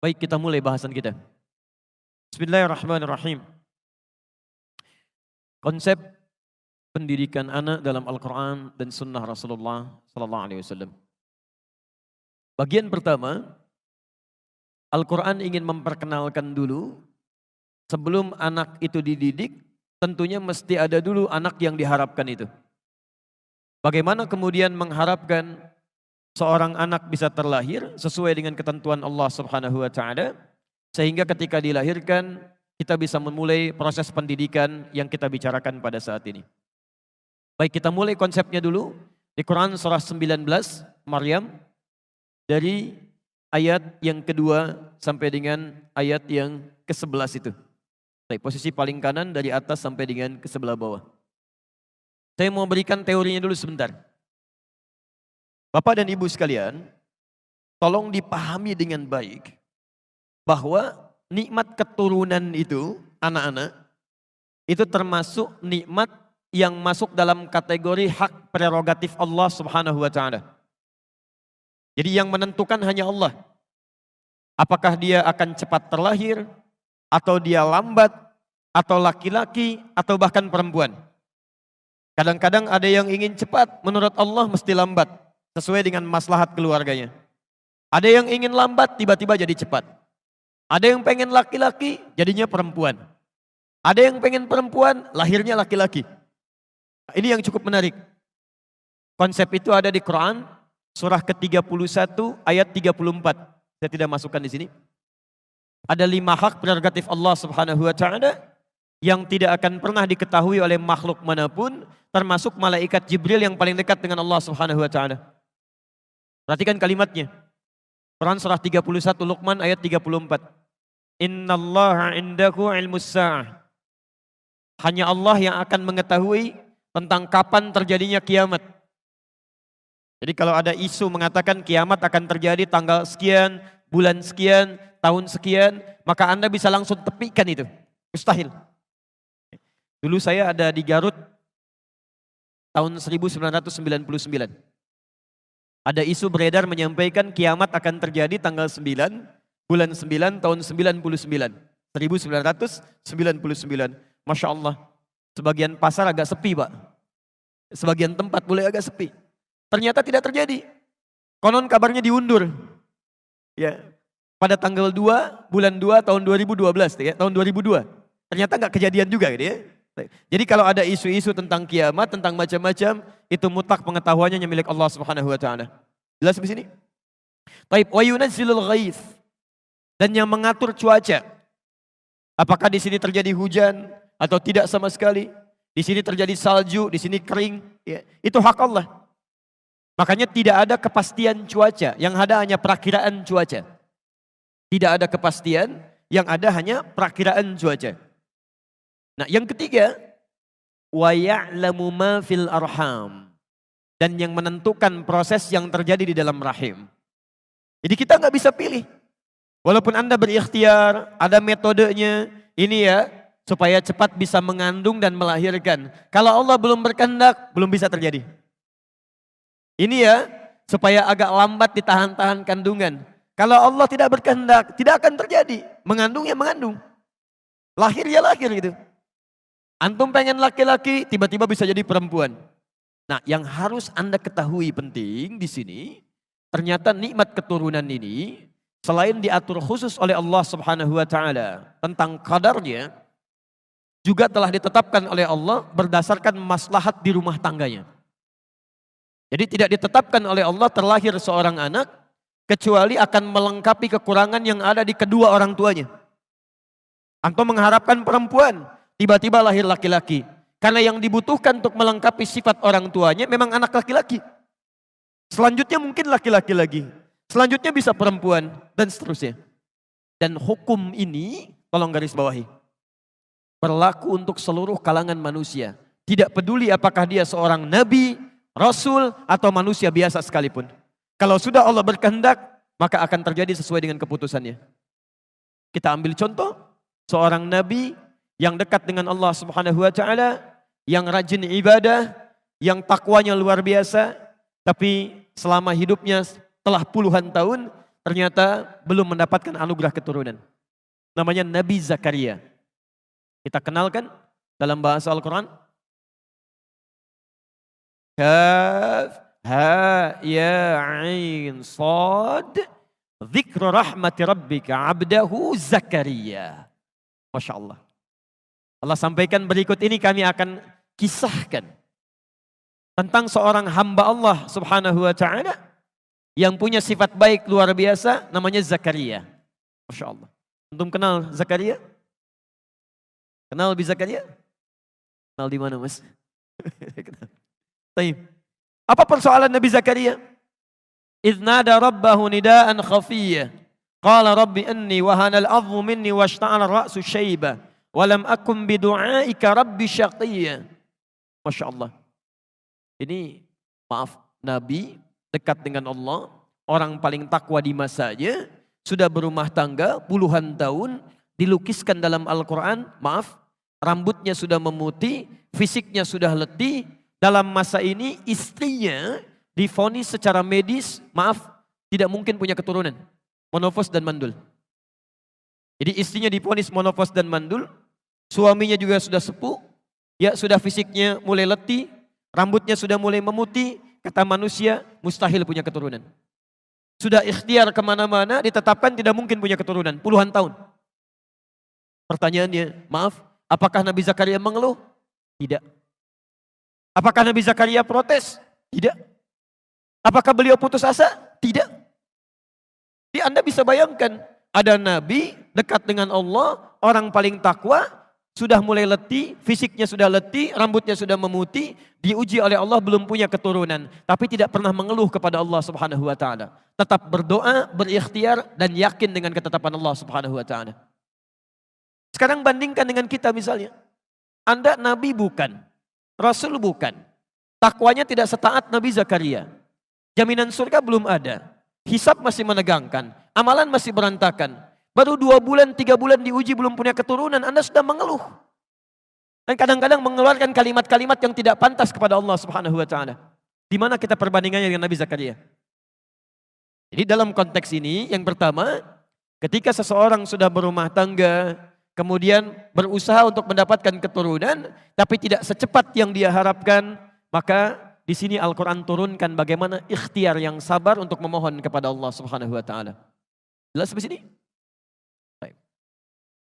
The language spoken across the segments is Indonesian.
Baik, kita mulai bahasan kita. Bismillahirrahmanirrahim. Konsep pendidikan anak dalam Al-Quran dan Sunnah Rasulullah Sallallahu Alaihi Wasallam. Bagian pertama, Al-Quran ingin memperkenalkan dulu sebelum anak itu dididik, tentunya mesti ada dulu anak yang diharapkan itu. Bagaimana kemudian mengharapkan seorang anak bisa terlahir sesuai dengan ketentuan Allah Subhanahu wa taala, sehingga ketika dilahirkan kita bisa memulai proses pendidikan yang kita bicarakan pada saat ini. Baik, kita mulai konsepnya dulu di Quran surah 19 Maryam dari ayat yang kedua sampai dengan ayat yang ke-11 itu. Baik, posisi paling kanan dari atas sampai dengan ke sebelah bawah. Saya mau berikan teorinya dulu sebentar. Bapak dan Ibu sekalian, tolong dipahami dengan baik bahwa nikmat keturunan itu, anak-anak, itu termasuk nikmat yang masuk dalam kategori hak prerogatif Allah Subhanahu wa taala. Jadi yang menentukan hanya Allah. Apakah dia akan cepat terlahir, atau dia lambat, atau laki-laki, atau bahkan perempuan. Kadang-kadang ada yang ingin cepat, menurut Allah mesti lambat, sesuai dengan maslahat keluarganya. Ada yang ingin lambat, tiba-tiba jadi cepat. Ada yang pengen laki-laki, jadinya perempuan. Ada yang pengen perempuan, lahirnya laki-laki. Ini yang cukup menarik. Konsep itu ada di Quran, surah ke-31 ayat 34. Saya tidak masukkan di sini. Ada 5 hak prerogatif Allah Subhanahu wa taala yang tidak akan pernah diketahui oleh makhluk manapun, termasuk malaikat Jibril yang paling dekat dengan Allah Subhanahu wa taala. Perhatikan kalimatnya. Quran surah 31 Luqman ayat 34. Innallaha indahu ilmus sa'ah. Hanya Allah yang akan mengetahui tentang kapan terjadinya kiamat. Jadi kalau ada isu mengatakan kiamat akan terjadi tanggal sekian, bulan sekian, tahun sekian, maka Anda bisa langsung tepikan itu. Mustahil. Dulu saya ada di Garut tahun 1999. Ada isu beredar menyampaikan kiamat akan terjadi tanggal 9, bulan 9, tahun 99. 1999. Masya Allah. Sebagian pasar agak sepi, Pak. Sebagian tempat boleh agak sepi. Ternyata tidak terjadi. Konon kabarnya diundur. Ya, pada tanggal 2, bulan 2, tahun 2012. Ya, tahun 2002. Ternyata nggak kejadian juga gitu ya. Jadi kalau ada isu-isu tentang kiamat, tentang macam-macam, itu mutlak pengetahuannya yang milik Allah Subhanahu wa taala. Jelas di sini? Taib wa yunazzilul ghaits. Dan yang mengatur cuaca. Apakah di sini terjadi hujan atau tidak sama sekali? Di sini terjadi salju, di sini kering, ya, itu hak Allah. Makanya tidak ada kepastian cuaca, yang ada hanya perakiraan cuaca. Tidak ada kepastian, yang ada hanya perakiraan cuaca. Nah, yang ketiga, wa ya'lamu ma fil arham, dan yang menentukan proses yang terjadi di dalam rahim. Jadi kita nggak bisa pilih. Walaupun Anda berikhtiar, ada metodenya, ini ya, supaya cepat bisa mengandung dan melahirkan. Kalau Allah belum berkehendak, belum bisa terjadi. Ini ya, supaya agak lambat ditahan-tahan kandungan. Kalau Allah tidak berkehendak, tidak akan terjadi. Mengandung ya mengandung. Lahir ya lahir gitu. Antum pengen laki-laki, tiba-tiba bisa jadi perempuan. Nah, yang harus Anda ketahui penting di sini, ternyata nikmat keturunan ini, selain diatur khusus oleh Allah Subhanahu wa taala tentang kadarnya, juga telah ditetapkan oleh Allah berdasarkan maslahat di rumah tangganya. Jadi tidak ditetapkan oleh Allah terlahir seorang anak, kecuali akan melengkapi kekurangan yang ada di kedua orang tuanya. Antum mengharapkan perempuan, tiba-tiba lahir laki-laki. Karena yang dibutuhkan untuk melengkapi sifat orang tuanya memang anak laki-laki. Selanjutnya mungkin laki-laki lagi. Selanjutnya bisa perempuan dan seterusnya. Dan hukum ini, tolong garis bawahi, berlaku untuk seluruh kalangan manusia. Tidak peduli apakah dia seorang nabi, rasul, atau manusia biasa sekalipun. Kalau sudah Allah berkehendak, maka akan terjadi sesuai dengan keputusannya. Kita ambil contoh, seorang nabi yang dekat dengan Allah Subhanahu wa taala, yang rajin ibadah, yang takwanya luar biasa, tapi selama hidupnya telah puluhan tahun ternyata belum mendapatkan anugerah keturunan. Namanya Nabi Zakaria. Kita kenalkan dalam bahasa Al-Quran. Kaf, ha, ya, ain, sad. Dzikru rahmati rabbika abdahu Zakaria. Masya Allah. Allah sampaikan berikut ini kami akan kisahkan tentang seorang hamba Allah subhanahu wa ta'ala yang punya sifat baik luar biasa namanya Zakaria. Masya Allah. Antum kenal Zakaria? Kenal Nabi Zakaria? Kenal di mana mas? Apa persoalan Nabi Zakaria? إذ نادى ربه نداء خفيا قال رب إني وهن العظم مني واشتعل الرأس شيبا ولم أكن بدعائك رب شقيا. Masya Allah. Ini maaf, Nabi dekat dengan Allah, orang paling takwa di masanya, sudah berumah tangga puluhan tahun, dilukiskan dalam Al-Quran, maaf, rambutnya sudah memutih, fisiknya sudah letih. Dalam masa ini istrinya divonis secara medis, maaf, tidak mungkin punya keturunan. Monofos dan mandul. Jadi istrinya divonis monofos dan mandul, suaminya juga sudah sepuh, ya sudah fisiknya mulai letih, rambutnya sudah mulai memutih, kata manusia mustahil punya keturunan. Sudah ikhtiar kemana-mana, ditetapkan tidak mungkin punya keturunan, puluhan tahun. Pertanyaannya, maaf, apakah Nabi Zakaria mengeluh? Tidak. Apakah Nabi Zakaria protes? Tidak. Apakah beliau putus asa? Tidak. Jadi Anda bisa bayangkan, ada Nabi dekat dengan Allah, orang paling takwa, sudah mulai letih, fisiknya sudah letih, rambutnya sudah memutih, diuji oleh Allah belum punya keturunan, tapi tidak pernah mengeluh kepada Allah Subhanahu wa taala. Tetap berdoa, berikhtiar dan yakin dengan ketetapan Allah Subhanahu wa taala. Sekarang bandingkan dengan kita misalnya. Anda Nabi bukan, Rasul bukan. Takwanya tidak setaat Nabi Zakaria. Jaminan surga belum ada. Hisab masih menegangkan. Amalan masih berantakan. Baru 2 bulan, 3 bulan diuji belum punya keturunan. Anda sudah mengeluh. Dan kadang-kadang mengeluarkan kalimat-kalimat yang tidak pantas kepada Allah Subhanahu wa taala. Di mana kita perbandingannya dengan Nabi Zakaria? Jadi dalam konteks ini, yang pertama, ketika seseorang sudah berumah tangga, kemudian berusaha untuk mendapatkan keturunan, tapi tidak secepat yang dia harapkan, maka di sini Al-Quran turunkan bagaimana ikhtiar yang sabar untuk memohon kepada Allah Subhanahu wa taala. Jelas sampai sini? Baik.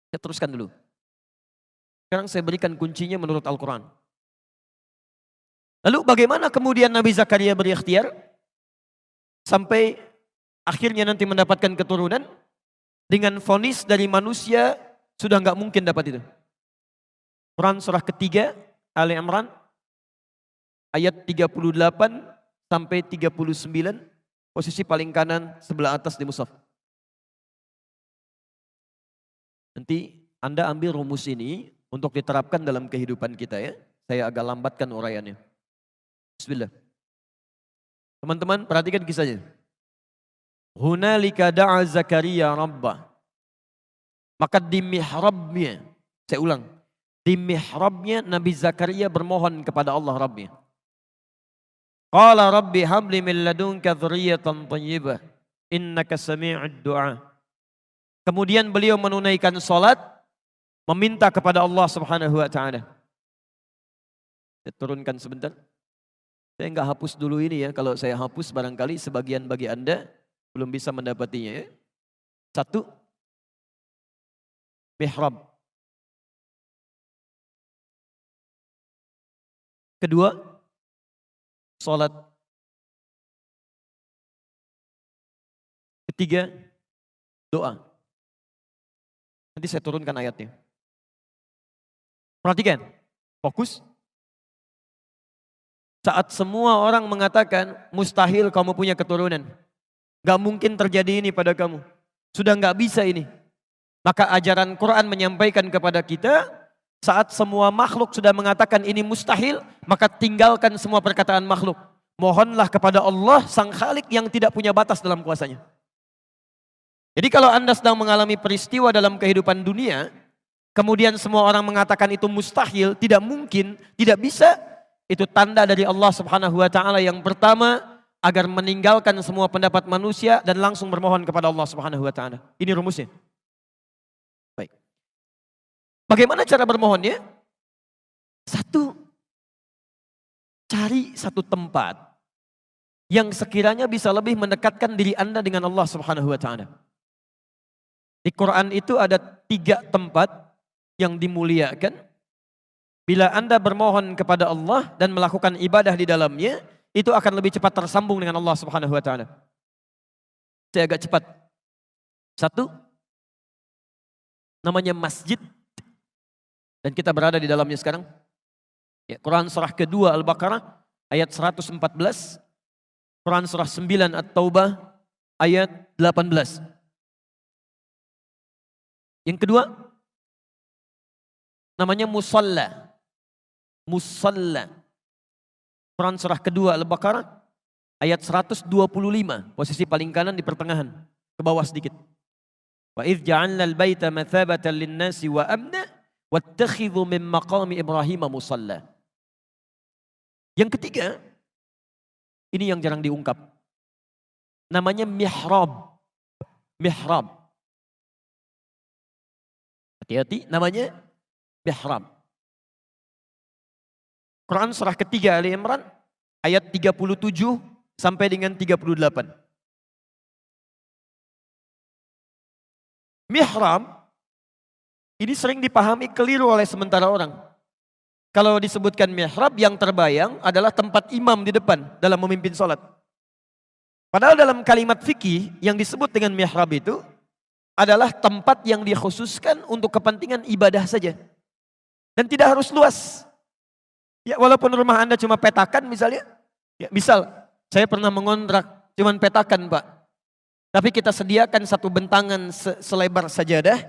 Saya teruskan dulu. Sekarang saya berikan kuncinya menurut Al-Quran. Lalu bagaimana kemudian Nabi Zakaria berikhtiar sampai akhirnya nanti mendapatkan keturunan dengan vonis dari manusia sudah nggak mungkin dapat itu. Quran surah ketiga Ali Imran ayat 38 sampai 39, posisi paling kanan sebelah atas di mushaf. Nanti Anda ambil rumus ini untuk diterapkan dalam kehidupan kita ya. Saya agak lambatkan uraiannya. Bismillah. Teman-teman perhatikan kisahnya. Hunalika da'a Zakaria rabbah. Maka di mihrabnya, saya ulang. Di mihrabnya Nabi Zakaria bermohon kepada Allah Rabbnya. Qala rabbi habli min ladunka dzurriyyatan thayyibah innaka sami'ud du'a. Kemudian beliau menunaikan salat, meminta kepada Allah Subhanahu wa taala. Saya turunkan sebentar. Saya enggak hapus dulu ini ya, kalau saya hapus barangkali sebagian bagi Anda belum bisa mendapatinya ya. 1, mihrab. 2, salat. 3, doa. Nanti saya turunkan ayatnya. Perhatikan, fokus. Saat semua orang mengatakan mustahil kamu punya keturunan, gak mungkin terjadi ini pada kamu, sudah gak bisa ini, maka ajaran Quran menyampaikan kepada kita, saat semua makhluk sudah mengatakan ini mustahil, maka tinggalkan semua perkataan makhluk. Mohonlah kepada Allah Sang Khalik yang tidak punya batas dalam kuasanya. Jadi kalau Anda sedang mengalami peristiwa dalam kehidupan dunia, kemudian semua orang mengatakan itu mustahil, tidak mungkin, tidak bisa, itu tanda dari Allah Subhanahu wa taala yang pertama, agar meninggalkan semua pendapat manusia dan langsung bermohon kepada Allah Subhanahu wa taala. Ini rumusnya. Baik. Bagaimana cara bermohonnya? Satu, cari satu tempat yang sekiranya bisa lebih mendekatkan diri Anda dengan Allah Subhanahu wa taala. Di Quran itu ada 3 tempat yang dimuliakan. Bila Anda bermohon kepada Allah dan melakukan ibadah di dalamnya, itu akan lebih cepat tersambung dengan Allah Subhanahu wa taala. Saya agak cepat. 1, namanya masjid. Dan kita berada di dalamnya sekarang. Ya, Quran surah kedua Al-Baqarah ayat 114. Quran surah 9 At-Taubah ayat 18. Yang kedua, namanya musalla. Musalla. Quran surah kedua Al-Baqarah ayat 125, posisi paling kanan di pertengahan, ke bawah sedikit. Wa idz ja'alna al-baita mathabatan lin-nasi wa amna wattakhidhu min maqami Ibrahim musalla. Yang ketiga, ini yang jarang diungkap. Namanya mihrab. Mihrab. Hati-hati, namanya mihrab. Quran surah ketiga Ali Imran ayat 37 sampai dengan 38. Mihrab ini sering dipahami keliru oleh sementara orang. Kalau disebutkan mihrab, yang terbayang adalah tempat imam di depan dalam memimpin sholat. Padahal dalam kalimat fikih yang disebut dengan mihrab itu adalah tempat yang dikhususkan untuk kepentingan ibadah saja. Dan tidak harus luas. Ya, walaupun rumah Anda cuma petakan misalnya. Ya, misal, saya pernah mengontrak cuma petakan Pak. Tapi kita sediakan satu bentangan selebar sajadah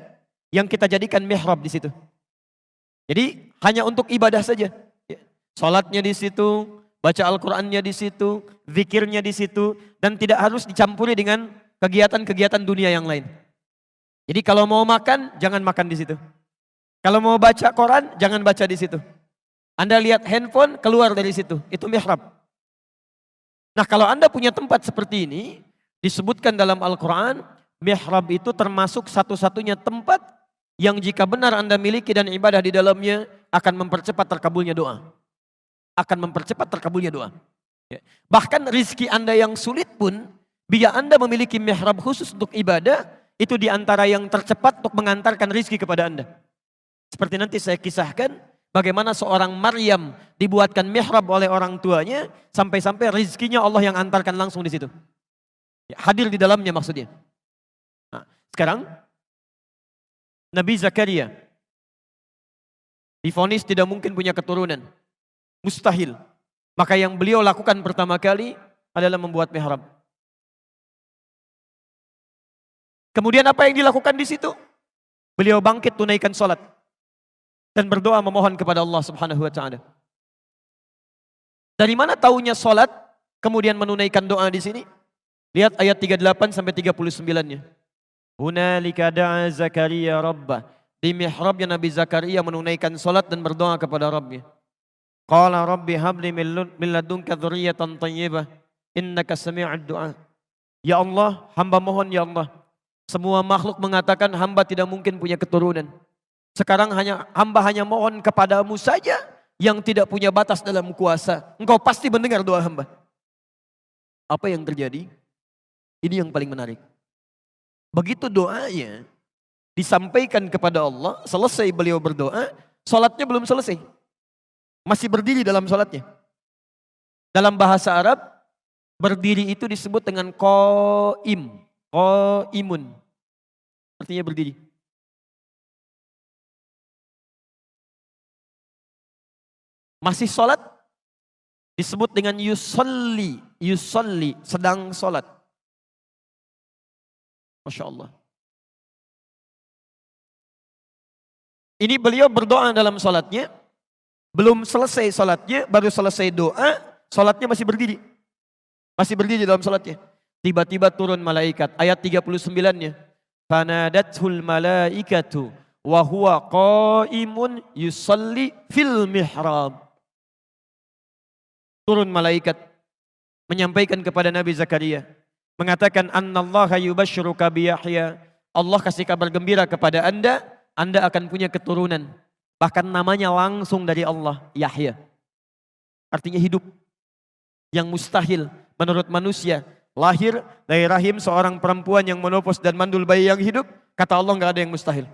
yang kita jadikan mihrab di situ. Jadi hanya untuk ibadah saja. Ya, sholatnya di situ, baca Al-Qur'annya di situ, zikirnya di situ, dan tidak harus dicampuri dengan kegiatan-kegiatan dunia yang lain. Jadi kalau mau makan, jangan makan di situ. Kalau mau baca Quran, jangan baca di situ. Anda lihat handphone, keluar dari situ. Itu mihrab. Nah, kalau Anda punya tempat seperti ini, disebutkan dalam Al-Quran, mihrab itu termasuk satu-satunya tempat yang jika benar Anda miliki dan ibadah di dalamnya, akan mempercepat terkabulnya doa. Akan mempercepat terkabulnya doa. Ya. Bahkan rizki Anda yang sulit pun, bila Anda memiliki mihrab khusus untuk ibadah, itu diantara yang tercepat untuk mengantarkan rizki kepada Anda. Seperti nanti saya kisahkan, bagaimana seorang Maryam dibuatkan mihrab oleh orang tuanya, sampai-sampai rizkinya Allah yang antarkan langsung di situ. Ya, hadir di dalamnya maksudnya. Nah, sekarang, Nabi Zakaria divonis tidak mungkin punya keturunan. Mustahil. Maka yang beliau lakukan pertama kali adalah membuat mihrab. Kemudian apa yang dilakukan di situ? Beliau bangkit tunaikan sholat. Dan berdoa memohon kepada Allah Subhanahu wa taala. Dari mana taunya salat kemudian menunaikan doa di sini? Lihat ayat 38 sampai 39-nya. Hunalika da'a Zakaria rabbah. Di mihrabnya Nabi Zakaria menunaikan salat dan berdoa kepada Rabbnya. Qala rabbi habli min ladunka dzurriyyatan thayyibah innaka sami'ud du'a. Ya Allah, hamba mohon ya Allah. Semua makhluk mengatakan hamba tidak mungkin punya keturunan. Sekarang hamba hanya mohon kepadamu saja yang tidak punya batas dalam kuasa. Engkau pasti mendengar doa hamba. Apa yang terjadi? Ini yang paling menarik. Begitu doanya disampaikan kepada Allah, selesai beliau berdoa, sholatnya belum selesai. Masih berdiri dalam sholatnya. Dalam bahasa Arab, berdiri itu disebut dengan qaim. Qaimun. Artinya berdiri. Masih sholat disebut dengan yusolli, yusolli, sedang sholat. Masya Allah. Ini beliau berdoa dalam sholatnya, belum selesai sholatnya, baru selesai doa, sholatnya masih berdiri. Masih berdiri dalam sholatnya. Tiba-tiba turun malaikat, ayat 39-nya. Fanadathul malaikatu wa huwa qaimun yusolli fil mihrab. Turun malaikat menyampaikan kepada Nabi Zakaria, mengatakan annallaha yubashshiruka bi Yahya. Allah kasih kabar gembira kepada Anda akan punya keturunan. Bahkan namanya langsung dari Allah, Yahya. Artinya hidup. Yang mustahil menurut manusia. Lahir dari rahim seorang perempuan yang menopos dan mandul bayi yang hidup. Kata Allah nggak ada yang mustahil.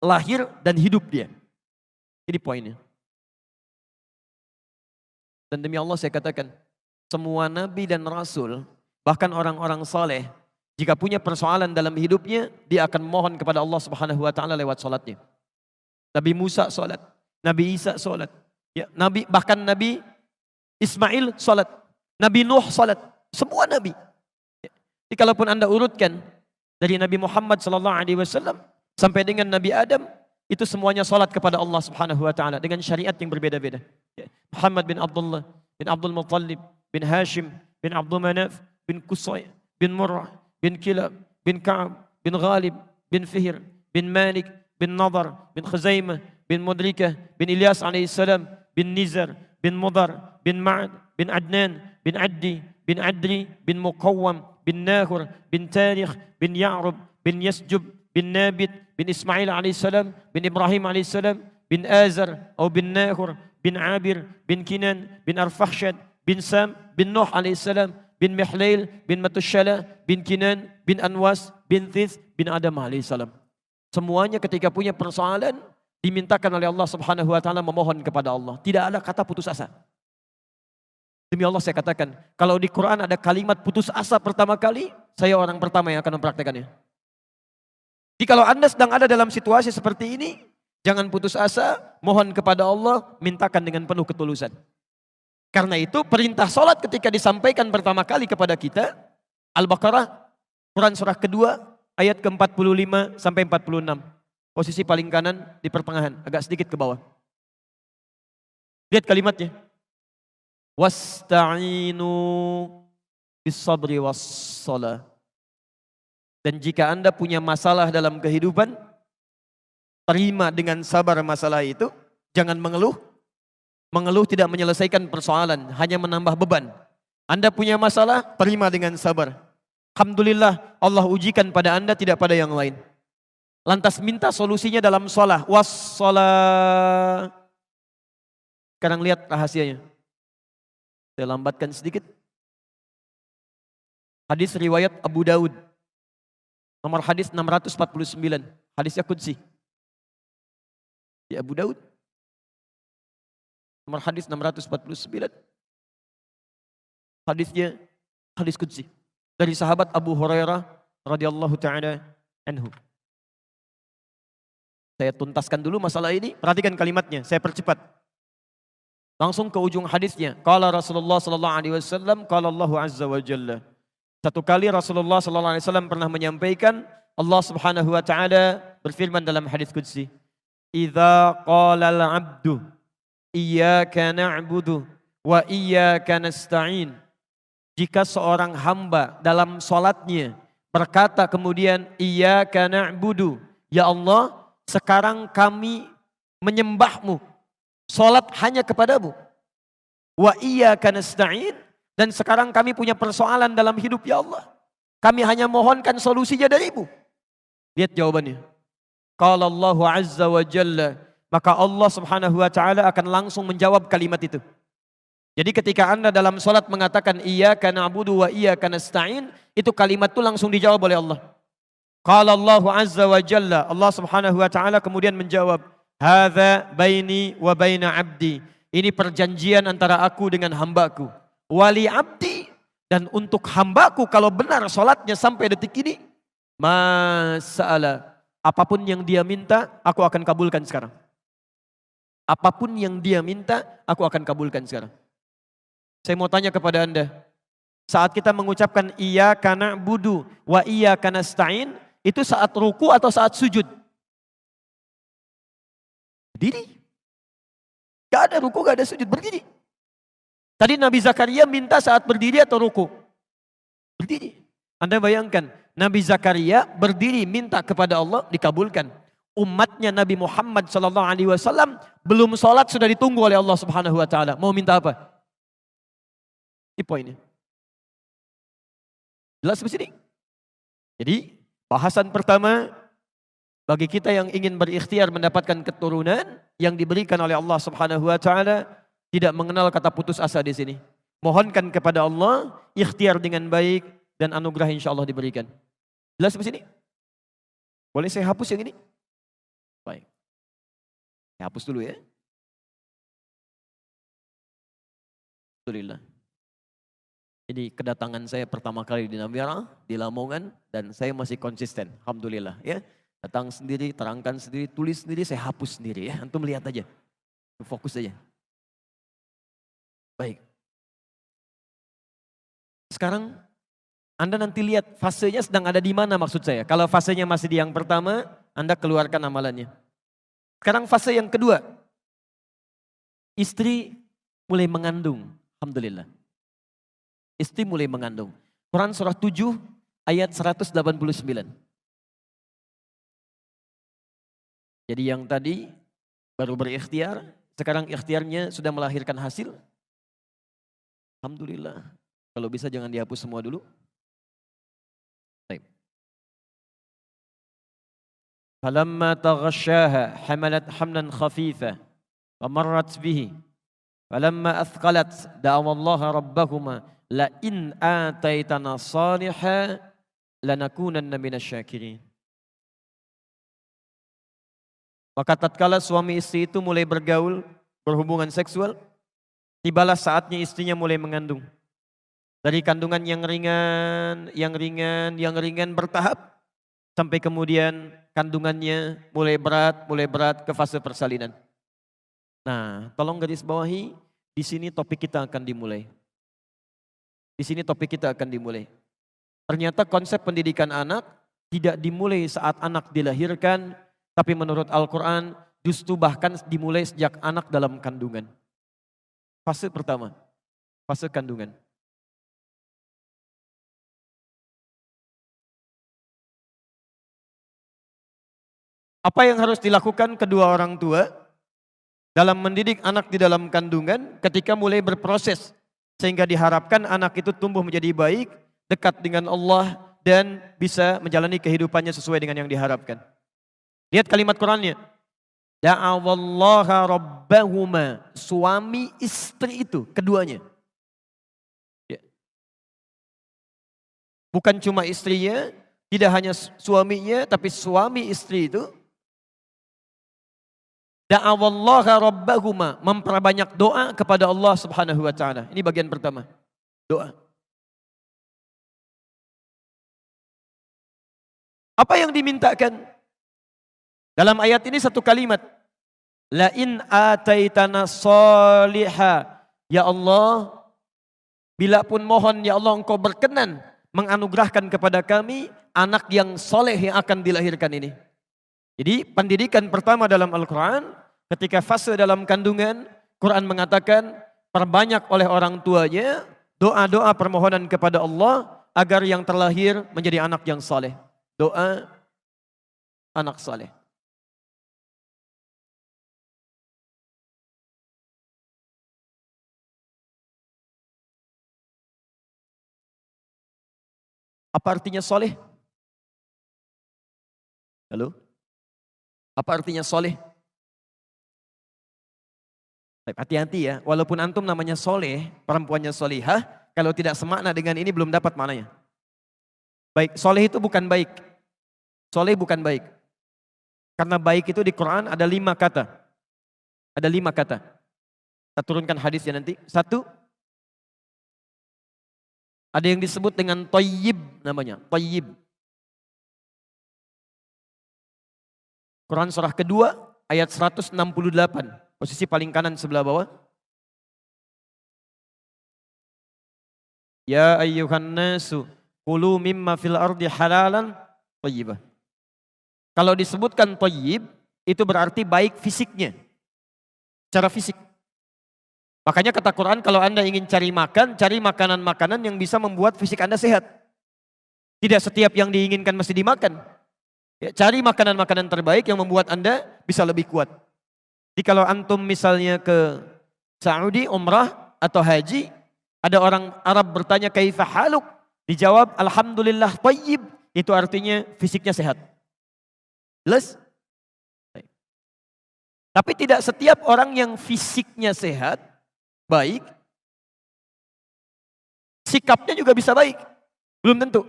Lahir dan hidup dia. Ini poinnya. Dan demi Allah saya katakan, semua nabi dan rasul, bahkan orang-orang saleh, jika punya persoalan dalam hidupnya, dia akan mohon kepada Allah Subhanahu wa taala lewat salatnya. Nabi Musa salat, Nabi Isa salat, ya, bahkan Nabi Ismail salat, Nabi Nuh salat, semua nabi. Ya. Jadi kalaupun Anda urutkan dari Nabi Muhammad sallallahu alaihi wasallam sampai dengan Nabi Adam, itu semuanya salat kepada Allah Subhanahu wa taala dengan syariat yang berbeda-beda. Ya. Muhammad bin Abdullah bin Abdul Muttalib bin Hashim bin Abdul Manaf bin Qusay bin Murrah bin Kilab bin Ka'ab bin Ghalib bin Fihr bin Malik bin Nadar bin Khuzaimah bin Mudrikah bin Ilyas alaihissalam bin Nizar bin Mudar bin Ma'ad bin Adnan bin Addi bin Adri bin Muqawwam bin Nahur bin Tarikh bin Ya'rub bin Yasjub bin Nabit bin Ismail alaihissalam bin Ibrahim alaihissalam bin Azar atau bin Nahur bin Abir bin Kinan bin Arfakhshad bin Sam bin Nuh alaihissalam bin Mihlail bin Matushala bin Kinan bin Anwas bin Thith bin Adam alaihissalam. Semuanya ketika punya persoalan dimintakan oleh Allah Subhanahu wa taala memohon kepada Allah. Tidak ada kata putus asa. Demi Allah saya katakan, kalau di Quran ada kalimat putus asa pertama kali, saya orang pertama yang akan mempraktekannya. Jadi kalau Anda sedang ada dalam situasi seperti ini, jangan putus asa, mohon kepada Allah, mintakan dengan penuh ketulusan. Karena itu perintah salat ketika disampaikan pertama kali kepada kita, Al-Baqarah, Quran surah kedua, ayat ke-45 sampai 46. Posisi paling kanan di pertengahan, agak sedikit ke bawah. Lihat kalimatnya. Wasta'inu bis-sabri was-shalah. Dan jika Anda punya masalah dalam kehidupan, terima dengan sabar masalah itu, jangan mengeluh. Mengeluh tidak menyelesaikan persoalan, hanya menambah beban. Anda punya masalah, terima dengan sabar. Alhamdulillah, Allah ujikan pada Anda, tidak pada yang lain. Lantas minta solusinya dalam shalah. Was-shalah. Sekarang lihat rahasianya. Saya lambatkan sedikit. Hadis riwayat Abu Daud. Nomor hadis 649. Hadisnya Qudsi. Di Abu Daud. Nomor hadis 649. Hadisnya hadis Qudsi. Dari sahabat Abu Hurairah radhiyallahu ta'ala anhu. Saya tuntaskan dulu masalah ini. Perhatikan kalimatnya, saya percepat. Langsung ke ujung hadisnya. Qala Rasulullah sallallahu alaihi wasallam, qala Allahu azza wa jalla. Satu kali Rasulullah sallallahu alaihi wasallam pernah menyampaikan, Allah Subhanahu wa taala berfirman dalam hadis qudsi, "Idza qala al-'abdu iyyaka na'budu wa iyyaka nasta'in." Jika seorang hamba dalam salatnya berkata kemudian iyyaka na'budu, ya Allah, sekarang kami menyembahmu. Salat hanya kepadamu. Wa iyyaka nasta'in, dan sekarang kami punya persoalan dalam hidup ya Allah. Kami hanya mohonkan solusinya darimu. Lihat jawabannya. Qala Allahu azza wa jalla, maka Allah Subhanahu wa taala akan langsung menjawab kalimat itu. Jadi ketika Anda dalam salat mengatakan iyyaka na'budu wa iyyaka nasta'in, itu kalimat itu langsung dijawab oleh Allah. Qala Allahu azza wa jalla, Allah Subhanahu wa taala kemudian menjawab, hadza baini wa baina abdi. Ini perjanjian antara aku dengan hambaku. Wali abdi, dan untuk hambaku kalau benar salatnya sampai detik ini, mas'ala, apapun yang dia minta, aku akan kabulkan sekarang. Apapun yang dia minta, aku akan kabulkan sekarang. Saya mau tanya kepada Anda, saat kita mengucapkan iyyaka na'budu wa iyyaka nasta'in, itu saat ruku atau saat sujud? Berdiri. Gak ada ruku, gak ada sujud, berdiri. Tadi Nabi Zakaria minta saat berdiri atau ruku? Berdiri. Anda bayangkan, Nabi Zakaria berdiri minta kepada Allah, dikabulkan. Umatnya Nabi Muhammad SAW belum sholat sudah ditunggu oleh Allah Subhanahu Wa Taala. Mau minta apa? Ini poinnya. Jelas di sini? Jadi bahasan pertama bagi kita yang ingin berikhtiar mendapatkan keturunan yang diberikan oleh Allah Subhanahu wa taala, tidak mengenal kata putus asa di sini. Mohonkan kepada Allah ikhtiar dengan baik dan anugerah insyaallah diberikan. Jelas di sini? Boleh saya hapus yang ini? Baik. Saya hapus dulu ya. Alhamdulillah. Ini kedatangan saya pertama kali di Nambia, di Lamongan, dan saya masih konsisten. Alhamdulillah ya. Datang sendiri, terangkan sendiri, tulis sendiri, saya hapus sendiri ya. Antum lihat aja. Fokus aja. Baik. Sekarang Anda nanti lihat fasenya sedang ada di mana maksud saya. Kalau fasenya masih di yang pertama, Anda keluarkan amalannya. Sekarang fase yang kedua. Istri mulai mengandung. Alhamdulillah. Istri mulai mengandung. Quran surah 7 ayat 189. Jadi yang tadi baru berikhtiar, sekarang ikhtiarnya sudah melahirkan hasil. Alhamdulillah. Kalau bisa jangan dihapus semua dulu. Baik. Falamma taghasyaha hamalat hamlan khafifa wa marrat bihi. Falamma athqalat da'awallaha rabbahuma la in ataitana salihah lanakunanna minasyakirin. Maka tatkala suami istri itu mulai bergaul, berhubungan seksual, tibalah saatnya istrinya mulai mengandung. Dari kandungan yang ringan bertahap, sampai kemudian kandungannya mulai berat ke fase persalinan. Nah, tolong garis bawahi, di sini topik kita akan dimulai. Ternyata konsep pendidikan anak tidak dimulai saat anak dilahirkan, tapi menurut Al-Quran justru bahkan dimulai sejak anak dalam kandungan. Fase pertama, fase kandungan. Apa yang harus dilakukan kedua orang tua dalam mendidik anak di dalam kandungan ketika mulai berproses, sehingga diharapkan anak itu tumbuh menjadi baik, dekat dengan Allah, dan bisa menjalani kehidupannya sesuai dengan yang diharapkan. Lihat kalimat Qurannya. Da'awallaha rabbahuma. Suami istri itu, keduanya. Ya. Bukan cuma istrinya, tidak hanya suaminya, tapi suami istri itu. Da'awallaha rabbahuma. Memperbanyak doa kepada Allah Subhanahu wa ta'ala. Ini bagian pertama. Doa. Apa yang dimintakan? Dalam ayat ini satu kalimat. La in ataitana salihah. Ya Allah, bila pun mohon ya Allah engkau berkenan menganugerahkan kepada kami anak yang soleh yang akan dilahirkan ini. Jadi pendidikan pertama dalam Al-Quran, ketika fase dalam kandungan, Quran mengatakan perbanyak oleh orang tuanya doa-doa permohonan kepada Allah agar yang terlahir menjadi anak yang soleh. Doa anak soleh. Apa artinya soleh? Halo? Apa artinya soleh? Hati-hati ya, walaupun antum namanya soleh, perempuannya solihah, kalau tidak semakna dengan ini belum dapat maknanya. Baik, soleh itu bukan baik. Soleh bukan baik. Karena baik itu di Quran ada 5 kata. Ada 5 kata. Kita turunkan hadisnya nanti. 1, ada yang disebut dengan thayyib namanya, thayyib. Quran surah kedua ayat 168, posisi paling kanan sebelah bawah. Ya ayyuhan nasu kulu mimma fil ardi halalan thayyibah. Kalau disebutkan thayyib itu berarti baik fisiknya. Secara fisik. Makanya kata Quran kalau Anda ingin cari makan, cari makanan-makanan yang bisa membuat fisik Anda sehat. Tidak setiap yang diinginkan mesti dimakan. Ya, cari makanan-makanan terbaik yang membuat Anda bisa lebih kuat. Jadi kalau antum misalnya ke Saudi, umrah atau haji, ada orang Arab bertanya kaifa haluk, Dijawab alhamdulillah thayyib, itu artinya fisiknya sehat. Jelas? Tapi tidak setiap orang yang fisiknya sehat, baik, sikapnya juga bisa baik. Belum tentu.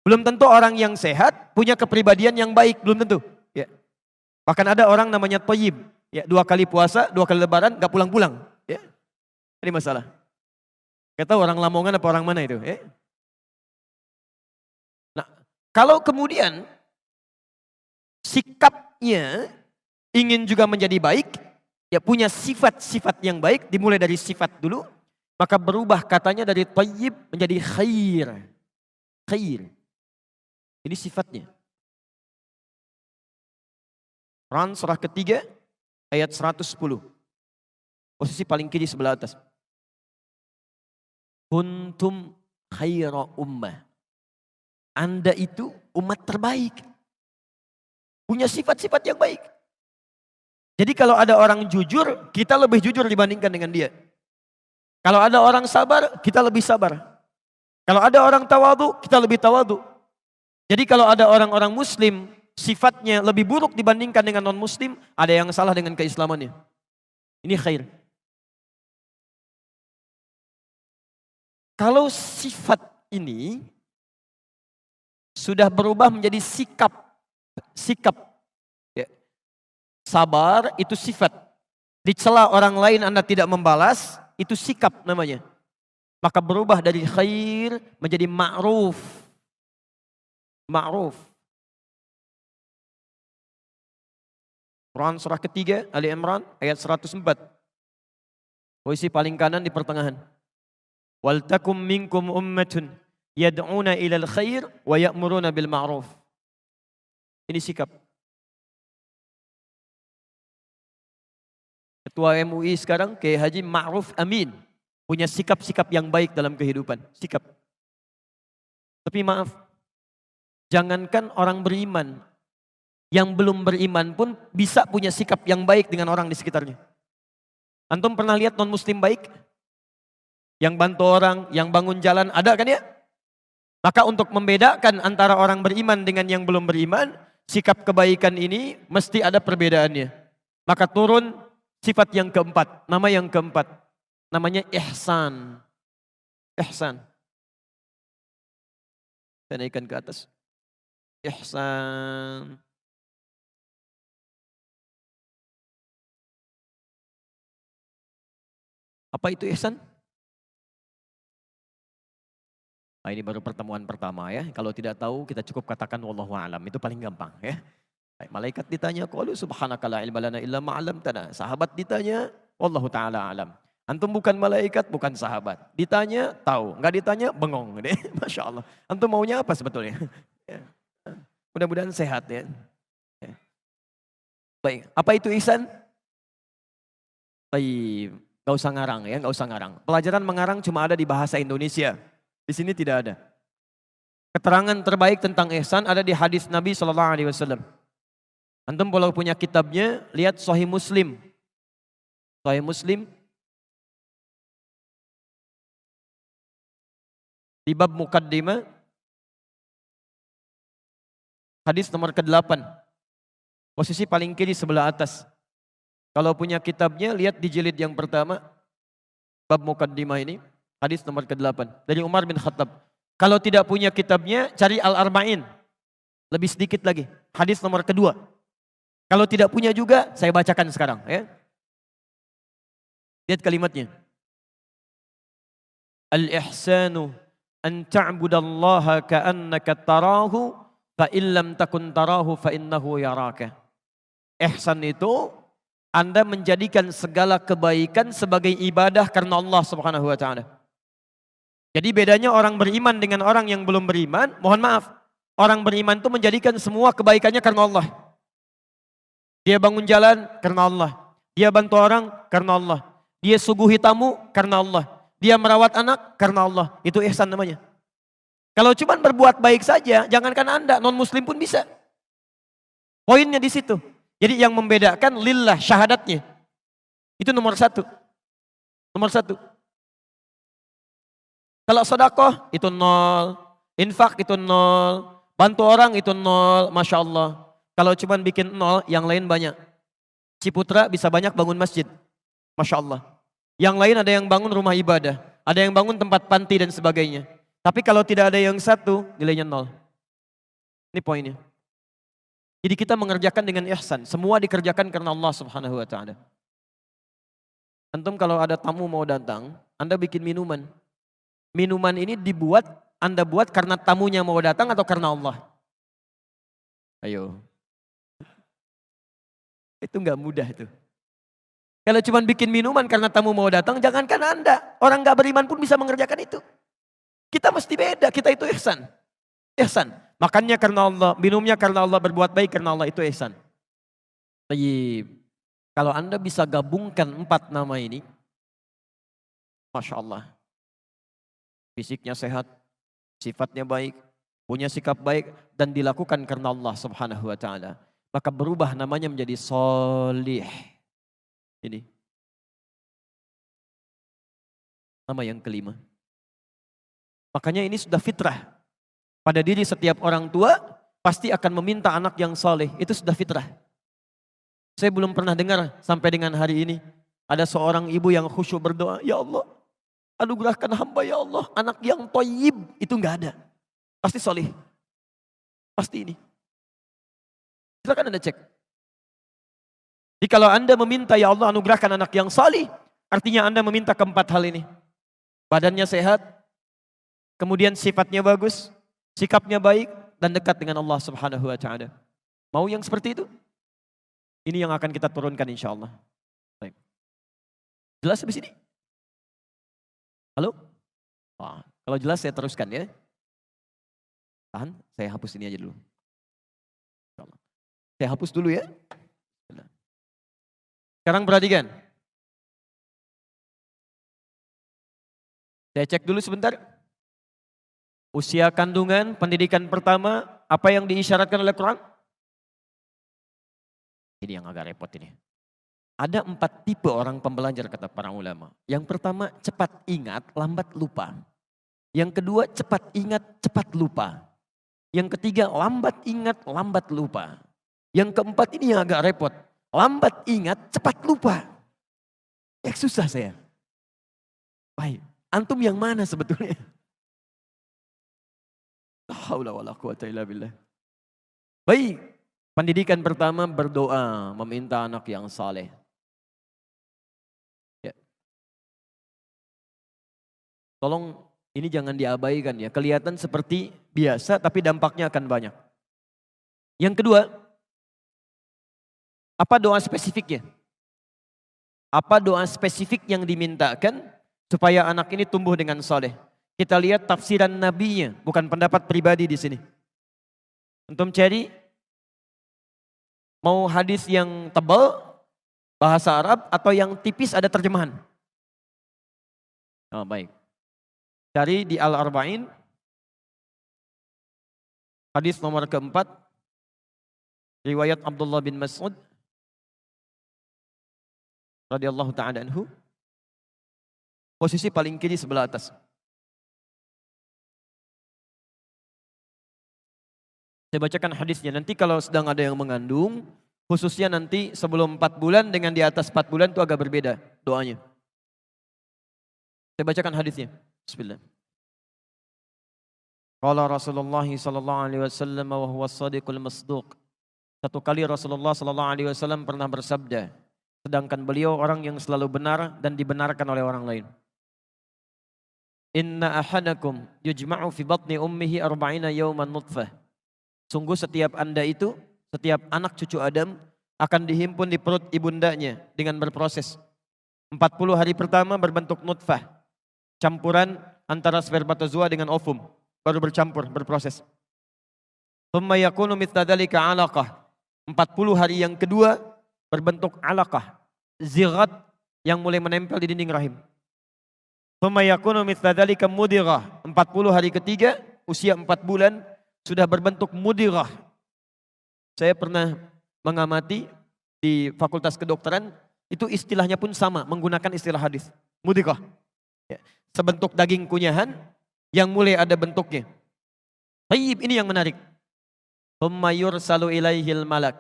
Belum tentu orang yang sehat punya kepribadian yang baik, belum tentu. Ya. Bahkan ada orang namanya thayyib, ya, 2 kali puasa, 2 kali lebaran, gak pulang-pulang. Ya. Ini masalah. Kita orang Lamongan apa orang mana itu? Ya. Nah, kalau kemudian sikapnya ingin juga menjadi baik, ya punya sifat-sifat yang baik, dimulai dari sifat dulu, maka berubah katanya dari thayyib menjadi khair. Khair. Ini sifatnya. Quran surah ketiga ayat 110. Posisi paling kiri sebelah atas. Kuntum khaira ummah. Anda itu umat terbaik. Punya sifat-sifat yang baik. Jadi kalau ada orang jujur, kita lebih jujur dibandingkan dengan dia. Kalau ada orang sabar, kita lebih sabar. Kalau ada orang tawadu, kita lebih tawadu. Jadi kalau ada orang-orang muslim, sifatnya lebih buruk dibandingkan dengan non-muslim, ada yang salah dengan keislamannya. Ini khair. Kalau sifat ini sudah berubah menjadi sikap. Ya. Sabar itu sifat. Dicela orang lain Anda tidak membalas, itu sikap namanya. Maka berubah dari khair menjadi ma'ruf. Ma'ruf. Quran surah ketiga, Ali Imran ayat 104. Posisi paling kanan di pertengahan. Wal takum minkum ummatun yad'una ilal khair wa ya'muruna bil ma'ruf. Ini sikap. Ketua MUI sekarang Kiai Haji Ma'ruf Amin punya sikap-sikap yang baik dalam kehidupan. Sikap. Tapi maaf, jangankan orang beriman, yang belum beriman pun bisa punya sikap yang baik dengan orang di sekitarnya. Antum pernah lihat non-muslim baik? Yang bantu orang, yang bangun jalan, ada kan ya? Maka untuk membedakan antara orang beriman dengan yang belum beriman, sikap kebaikan ini mesti ada perbedaannya. Maka turun sifat yang keempat, nama yang keempat. Namanya ihsan. Ihsan. Saya naikkan ke atas. Ihsan. Apa itu ihsan? Nah, ini baru pertemuan pertama ya. Kalau tidak tahu kita cukup katakan wallahu a'lam. Itu paling gampang ya. Malaikat ditanya, qalu subhanaka la ilma lana illa ma 'allamtana. Sahabat ditanya, wallahu taala alam. Antum bukan malaikat, bukan sahabat. Ditanya, tahu. Enggak ditanya, bengong. Masya Allah. Antum maunya apa sebetulnya? Mudah-mudahan sehat ya. Baik, apa itu ihsan? Baik, gak usah ngarang ya, gak usah ngarang. Pelajaran mengarang cuma ada di bahasa Indonesia. Di sini tidak ada. Keterangan terbaik tentang ihsan ada di hadis Nabi SAW. Antum kalau punya kitabnya, lihat Sahih Muslim. Sahih Muslim. Di bab Muqaddimah. Hadis nomor ke-8. Posisi paling kiri sebelah atas. Kalau punya kitabnya, lihat di jilid yang pertama. Bab Muqaddimah ini. Hadis nomor ke-8. Dari Umar bin Khattab. Kalau tidak punya kitabnya, cari Al-Arba'in. Lebih sedikit lagi. Hadis nomor kedua. Kalau tidak punya juga, saya bacakan sekarang. Ya. Lihat kalimatnya. Al-ihsanu an ta'budallaha ka'annaka tarahu fa illam takun tarahu fa innahu yaraka. Ihsan itu Anda menjadikan segala kebaikan sebagai ibadah karena Allah Subhanahu wa taala. Jadi bedanya orang beriman dengan orang yang belum beriman, mohon maaf. Orang beriman itu menjadikan semua kebaikannya karena Allah. Dia bangun jalan karena Allah. Dia bantu orang karena Allah. Dia suguhi tamu karena Allah. Dia merawat anak karena Allah. Itu ihsan namanya. Kalau cuma berbuat baik saja, jangankan Anda, non-muslim pun bisa. Poinnya di situ. Jadi yang membedakan lillah, syahadatnya. Itu nomor satu. Nomor satu. Kalau sedekah itu 0, infak itu 0, bantu orang itu 0, Masya Allah. Kalau cuma bikin 0, yang lain banyak. Ciputra bisa banyak bangun masjid, Masya Allah. Yang lain ada yang bangun rumah ibadah, ada yang bangun tempat panti dan sebagainya. Tapi kalau tidak ada yang satu, nilainya 0. Ini poinnya. Jadi kita mengerjakan dengan ihsan. Semua dikerjakan karena Allah Subhanahu wa taala. Antum kalau ada tamu mau datang, Anda bikin minuman. Minuman ini Anda buat karena tamunya mau datang atau karena Allah? Ayo. Itu enggak mudah itu. Kalau cuma bikin minuman karena tamu mau datang, jangankan Anda. Orang enggak beriman pun bisa mengerjakan itu. Kita mesti beda, kita itu ihsan. Ihsan. Makannya karena Allah, minumnya karena Allah, berbuat baik karena Allah, itu ihsan. Tayyib. Kalau Anda bisa gabungkan 4 nama ini, Masya Allah. Fisiknya sehat, sifatnya baik, punya sikap baik, dan dilakukan karena Allah Subhanahu wa taala. Maka berubah namanya menjadi solih. Ini. Nama yang kelima. Makanya ini sudah fitrah. Pada diri setiap orang tua pasti akan meminta anak yang soleh. Itu sudah fitrah. Saya belum pernah dengar sampai dengan hari ini ada seorang ibu yang khusyuk berdoa, ya Allah, anugerahkan hamba ya Allah anak yang thayyib. Itu enggak ada. Pasti soleh. Pasti ini. Silakan Anda cek. Jadi kalau Anda meminta ya Allah anugerahkan anak yang salih, artinya Anda meminta keempat hal ini. Badannya sehat, kemudian sifatnya bagus, sikapnya baik, dan dekat dengan Allah Subhanahu wa taala. Mau yang seperti itu? Ini yang akan kita turunkan insya Allah. Baik. Jelas habis ini? Halo? Wah, kalau jelas saya teruskan ya. Tahan, saya hapus ini aja dulu. Saya hapus dulu ya. Sekarang perhatikan. Saya cek dulu sebentar. Usia kandungan, pendidikan pertama, apa yang diisyaratkan oleh Quran? Ini yang agak repot ini. Ada 4 tipe orang pembelajar kata para ulama. Yang pertama cepat ingat, lambat lupa. Yang kedua cepat ingat, cepat lupa. Yang ketiga lambat ingat, lambat lupa. Yang keempat ini yang agak repot. Lambat ingat, cepat lupa. Susah saya. Baik, antum yang mana sebetulnya? La haula wala quwata illa billah. Baik, pendidikan pertama berdoa, meminta anak yang saleh. Ya. Tolong ini jangan diabaikan ya. Kelihatan seperti biasa tapi dampaknya akan banyak. Yang kedua, apa doa spesifiknya? Apa doa spesifik yang dimintakan supaya anak ini tumbuh dengan soleh? Kita lihat tafsiran nabinya, bukan pendapat pribadi di sini. Antum cari mau hadis yang tebal bahasa Arab atau yang tipis ada terjemahan? Oh, baik. Cari di Al-Arba'in hadis nomor keempat riwayat Abdullah bin Mas'ud radhiyallahu ta'ala anhu, posisi paling kiri sebelah atas. Saya bacakan hadisnya. Nanti kalau sedang ada yang mengandung, khususnya nanti sebelum 4 bulan dengan di atas 4 bulan itu agak berbeda doanya. Saya bacakan hadisnya. Bismillah. Qala Rasulullah sallallahu alaihi wasallam wa huwa as-shadiqul masduq. Satu kali Rasulullah sallallahu alaihi wasallam pernah bersabda, sedangkan beliau orang yang selalu benar dan dibenarkan oleh orang lain. Inna ahadakum yujma'u fi batni ummihi 40 yawman nutfah. Sungguh setiap Anda itu, setiap anak cucu Adam akan dihimpun di perut ibundanya dengan berproses. 40 hari pertama berbentuk nutfah, campuran antara spermatozoa dengan ovum, baru bercampur, berproses. Thumma yakunu mithla dzalika 'alaqah. 40 hari yang kedua berbentuk alaqah, zighat yang mulai menempel di dinding rahim. Thumma yakunu mithla dzalika mudirah. 40 hari ketiga, usia 4 bulan sudah berbentuk mudirah. Saya pernah mengamati di Fakultas Kedokteran, itu istilahnya pun sama, menggunakan istilah hadis. Mudirah. Ya. Sebentuk daging kunyahan, yang mulai ada bentuknya. Tayyib, ini yang menarik. Thumma yursalu ilaihil malak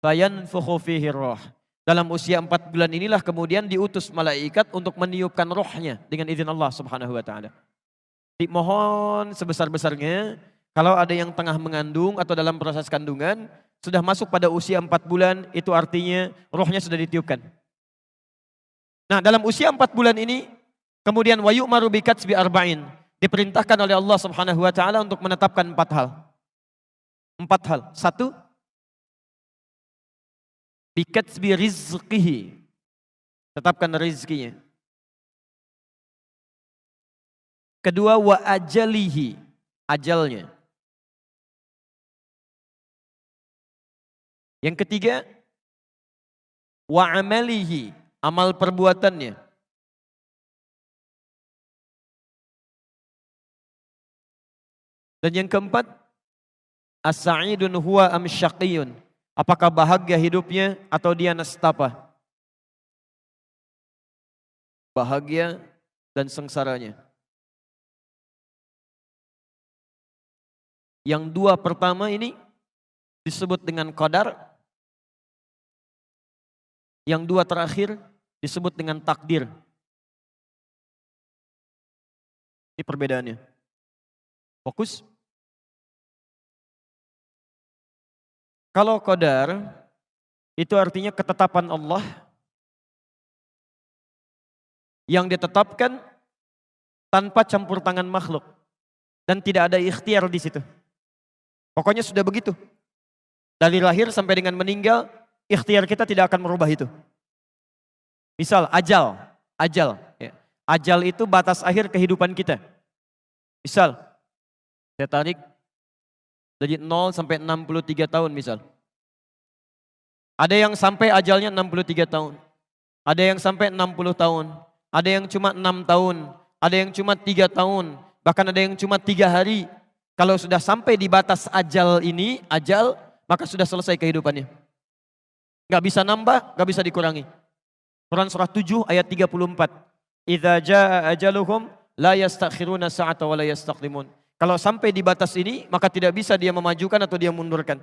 fayanfukhu fihi roh. Dalam usia 4 bulan inilah kemudian diutus malaikat untuk meniupkan rohnya dengan izin Allah Subhanahu wa taala. Dimohon sebesar-besarnya kalau ada yang tengah mengandung atau dalam proses kandungan sudah masuk pada usia 4 bulan, itu artinya rohnya sudah ditiupkan. Nah, dalam usia 4 bulan ini kemudian wa yu'maru bi katsbi arba'in. Diperintahkan oleh Allah Subhanahu wa taala untuk menetapkan 4 hal. 4 hal. 1, bi katsbi rizqihi. Tetapkan rizkinya. Kedua, wa ajalihi. Ajalnya. Yang ketiga, wa amalihi. Amal perbuatannya. Dan yang keempat, as-sa'idun huwa am syaqiyun. Apakah bahagia hidupnya atau dia nestapa? Bahagia dan sengsaranya. Yang 2 pertama ini disebut dengan qadar. Yang 2 terakhir disebut dengan takdir. Ini perbedaannya. Fokus. Kalau qadar itu artinya ketetapan Allah yang ditetapkan tanpa campur tangan makhluk dan tidak ada ikhtiar di situ. Pokoknya sudah begitu. Dari lahir sampai dengan meninggal, ikhtiar kita tidak akan merubah itu. Misal ajal. Ya. Ajal itu batas akhir kehidupan kita. Misal, saya tarik dari 0 sampai 63 tahun misal. Ada yang sampai ajalnya 63 tahun. Ada yang sampai 60 tahun. Ada yang cuma 6 tahun. Ada yang cuma 3 tahun. Bahkan ada yang cuma 3 hari. Kalau sudah sampai di batas ajal ini, maka sudah selesai kehidupannya. Gak bisa nambah, gak bisa dikurangi. Quran surah 7 ayat 34. Idza jaa ajaluhum la yastakhiruna sa'ata wa la yastaqdimun. Kalau sampai di batas ini, maka tidak bisa dia memajukan atau dia mundurkan.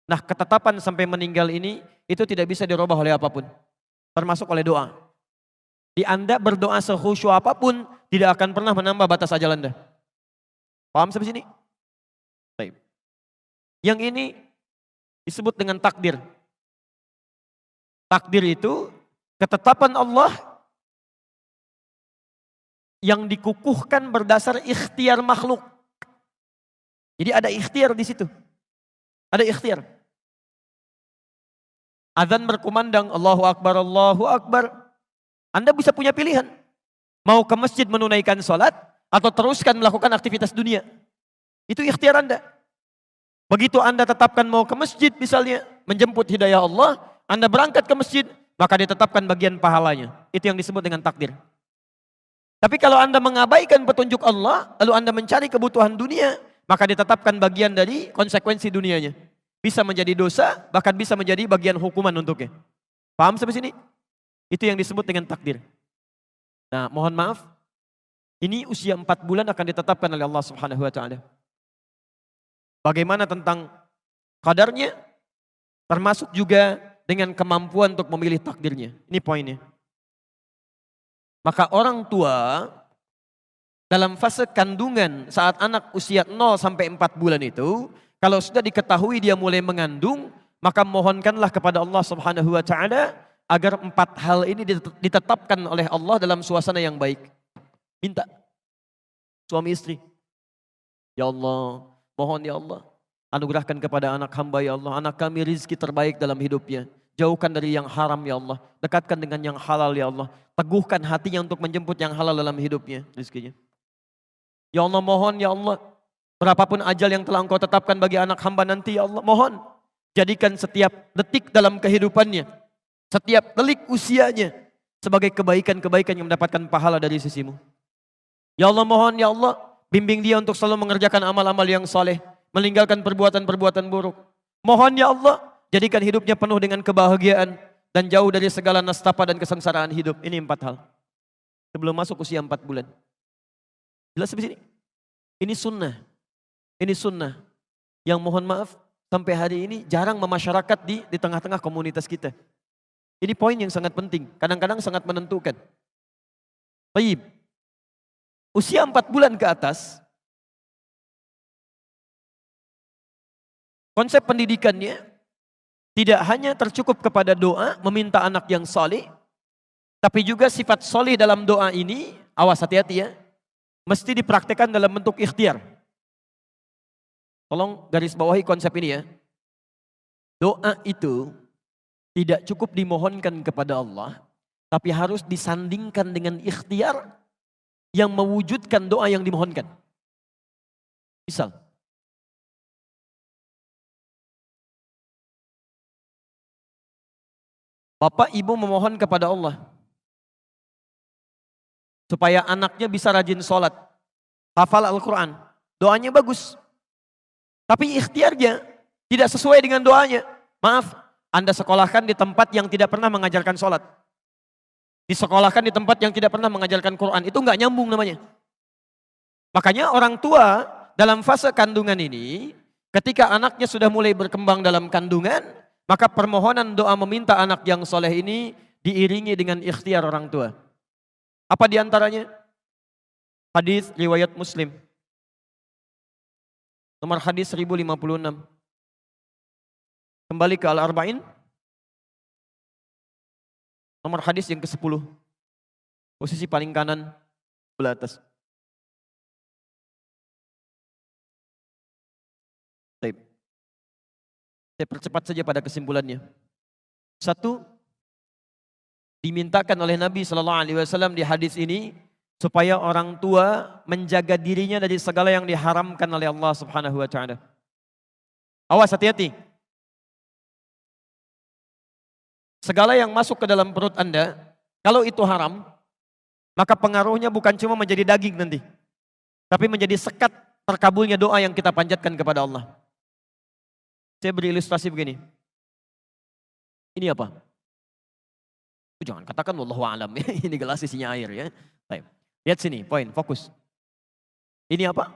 Nah, ketetapan sampai meninggal ini, itu tidak bisa dirubah oleh apapun. Termasuk oleh doa. Di Anda berdoa sekhusyuk apapun, tidak akan pernah menambah batas ajal Anda. Paham sampai sini? Baik. Yang ini disebut dengan takdir. Takdir itu ketetapan Allah yang dikukuhkan berdasar ikhtiar makhluk. Jadi ada ikhtiar di situ. Ada ikhtiar. Azan berkumandang, Allahu Akbar, Allahu Akbar. Anda bisa punya pilihan. Mau ke masjid menunaikan sholat, atau teruskan melakukan aktivitas dunia. Itu ikhtiar Anda. Begitu Anda tetapkan mau ke masjid misalnya, menjemput hidayah Allah, Anda berangkat ke masjid, maka ditetapkan bagian pahalanya. Itu yang disebut dengan takdir. Tapi kalau Anda mengabaikan petunjuk Allah, lalu Anda mencari kebutuhan dunia, maka ditetapkan bagian dari konsekuensi dunianya. Bisa menjadi dosa, bahkan bisa menjadi bagian hukuman untuknya. Paham sampai sini? Itu yang disebut dengan takdir. Nah, mohon maaf, ini usia 4 bulan akan ditetapkan oleh Allah Subhanahu wa taala. Bagaimana tentang qadarnya? Termasuk juga dengan kemampuan untuk memilih takdirnya. Ini poinnya. Maka orang tua dalam fase kandungan saat anak usia 0 sampai 4 bulan itu, kalau sudah diketahui dia mulai mengandung, maka mohonkanlah kepada Allah Subhanahu wa taala agar 4 hal ini ditetapkan oleh Allah dalam suasana yang baik. Minta. Suami istri. Ya Allah, mohon ya Allah, anugerahkan kepada anak hamba ya Allah, anak kami rizki terbaik dalam hidupnya. Jauhkan dari yang haram ya Allah, dekatkan dengan yang halal ya Allah. Teguhkan hatinya untuk menjemput yang halal dalam hidupnya, rizkinya. Ya Allah, mohon ya Allah, berapapun ajal yang telah Engkau tetapkan bagi anak hamba nanti ya Allah, mohon jadikan setiap detik dalam kehidupannya, setiap delik usianya sebagai kebaikan-kebaikan yang mendapatkan pahala dari sisimu. Ya Allah, mohon ya Allah, bimbing dia untuk selalu mengerjakan amal-amal yang soleh, meninggalkan perbuatan-perbuatan buruk. Mohon ya Allah, jadikan hidupnya penuh dengan kebahagiaan dan jauh dari segala nestapa dan kesengsaraan hidup. Ini 4 hal. Sebelum masuk usia 4 bulan. Jelas sampai sini? Ini sunnah. Ini sunnah. Yang mohon maaf sampai hari ini jarang memasyarakat di tengah-tengah komunitas kita. Ini poin yang sangat penting. Kadang-kadang sangat menentukan. Baik. Usia 4 bulan ke atas. Konsep pendidikannya tidak hanya tercukup kepada doa, meminta anak yang soleh, tapi juga sifat soleh dalam doa ini, awas hati-hati ya, mesti dipraktekkan dalam bentuk ikhtiar. Tolong garis bawahi konsep ini ya. Doa itu tidak cukup dimohonkan kepada Allah, tapi harus disandingkan dengan ikhtiar yang mewujudkan doa yang dimohonkan. Misal, bapak ibu memohon kepada Allah supaya anaknya bisa rajin sholat, hafal Al-Quran, doanya bagus. Tapi ikhtiarnya tidak sesuai dengan doanya. Maaf, Anda sekolahkan di tempat yang tidak pernah mengajarkan sholat. Disekolahkan di tempat yang tidak pernah mengajarkan Quran, itu nggak nyambung namanya. Makanya orang tua dalam fase kandungan ini, ketika anaknya sudah mulai berkembang dalam kandungan, maka permohonan doa meminta anak yang soleh ini diiringi dengan ikhtiar orang tua. Apa diantaranya? Hadis riwayat Muslim. Nomor hadis 1056. Kembali ke Al-Arba'in. Nomor hadis yang ke-10. Posisi paling kanan sebelah atas. Baik. Saya percepat saja pada kesimpulannya. Satu, dimintakan oleh Nabi SAW di hadis ini supaya orang tua menjaga dirinya dari segala yang diharamkan oleh Allah Subhanahu wa taala. Awas, hati-hati. Segala yang masuk ke dalam perut Anda, kalau itu haram, maka pengaruhnya bukan cuma menjadi daging nanti, tapi menjadi sekat terkabulnya doa yang kita panjatkan kepada Allah. Saya beri ilustrasi begini. Ini apa? Jangan katakan wallahu a'lam ya. Ini gelas isinya air ya. Baik. Lihat sini, poin, fokus. Ini apa?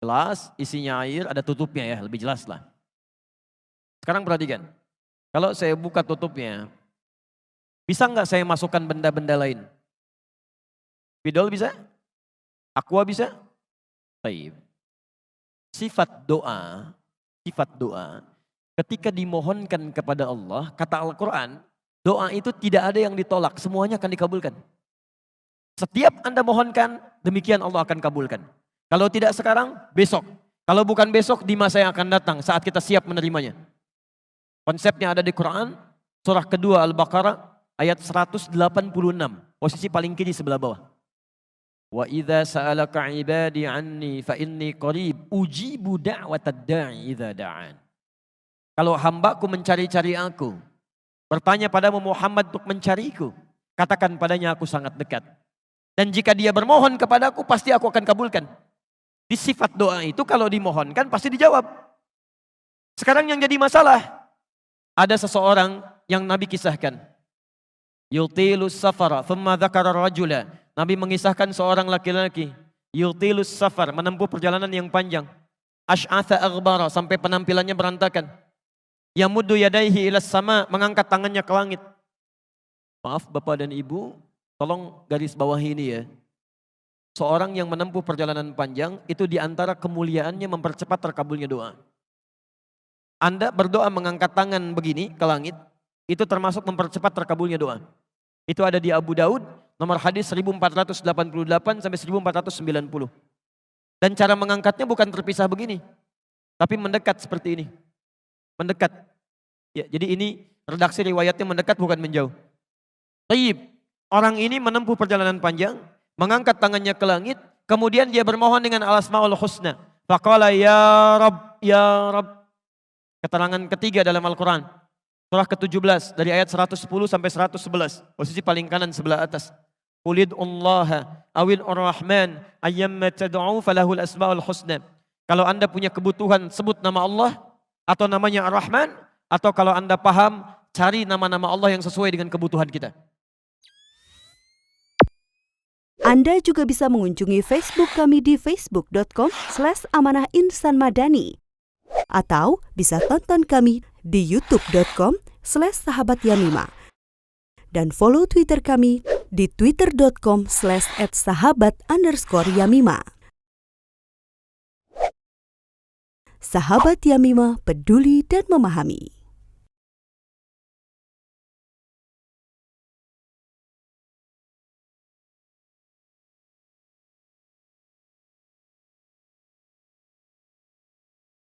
Gelas isinya air, ada tutupnya ya, lebih jelas lah. Sekarang perhatikan. Kalau saya buka tutupnya, bisa nggak saya masukkan benda-benda lain? Spidol bisa? Aqua bisa? Baik. Sifat doa, ketika dimohonkan kepada Allah, kata Al-Quran, doa itu tidak ada yang ditolak, semuanya akan dikabulkan. Setiap Anda mohonkan, demikian Allah akan kabulkan. Kalau tidak sekarang, besok. Kalau bukan besok, di masa yang akan datang, saat kita siap menerimanya. Konsepnya ada di Quran, surah kedua Al-Baqarah, ayat 186, posisi paling kiri sebelah bawah. Wa idza sa'alaka 'ibadi 'anni fa inni qarib ujibu da'watad da'i idza da'an. Kalau hambaku mencari-cari aku, bertanya padamu Muhammad untuk mencariku, katakan padanya aku sangat dekat. Dan jika dia bermohon kepadaku, pasti aku akan kabulkan. Di sifat doa itu kalau dimohonkan pasti dijawab. Sekarang yang jadi masalah, ada seseorang yang Nabi kisahkan. Yutilus safara, thumma dzakara rajula. Nabi mengisahkan seorang laki-laki. Yutilus safar, menempuh perjalanan yang panjang. Ash'atha aghbara, sampai penampilannya berantakan. Yamuddu yadaihi ilas sama, mengangkat tangannya ke langit. Maaf Bapak dan Ibu, tolong garis bawah ini ya. Seorang yang menempuh perjalanan panjang, itu diantara kemuliaannya mempercepat terkabulnya doa. Anda berdoa mengangkat tangan begini ke langit, itu termasuk mempercepat terkabulnya doa. Itu ada di Abu Daud, nomor hadis 1488 sampai 1490. Dan cara mengangkatnya bukan terpisah begini, tapi mendekat seperti ini. Mendekat. Ya, jadi ini redaksi riwayatnya mendekat bukan menjauh. Taib. Orang ini menempuh perjalanan panjang, mengangkat tangannya ke langit, kemudian dia bermohon dengan al-asmaul husna. Faqala ya Rabb, ya Rabb. Keterangan ketiga dalam Al-Quran. Surah ke-17 dari ayat 110 sampai 111. Posisi paling kanan sebelah atas. Qulid'ullaha awil ar-Rahman ayyamma tad'u falahul asma'ul husna. Kalau Anda punya kebutuhan, sebut nama Allah atau namanya Ar-Rahman, atau kalau Anda paham, cari nama-nama Allah yang sesuai dengan kebutuhan kita. Anda juga bisa mengunjungi Facebook kami di facebook.com/amanahinsanmadani atau bisa tonton kami di youtube.com/sahabatyamima dan follow Twitter kami di twitter.com/@sahabat_yamima. Sahabat Yamima, peduli dan memahami.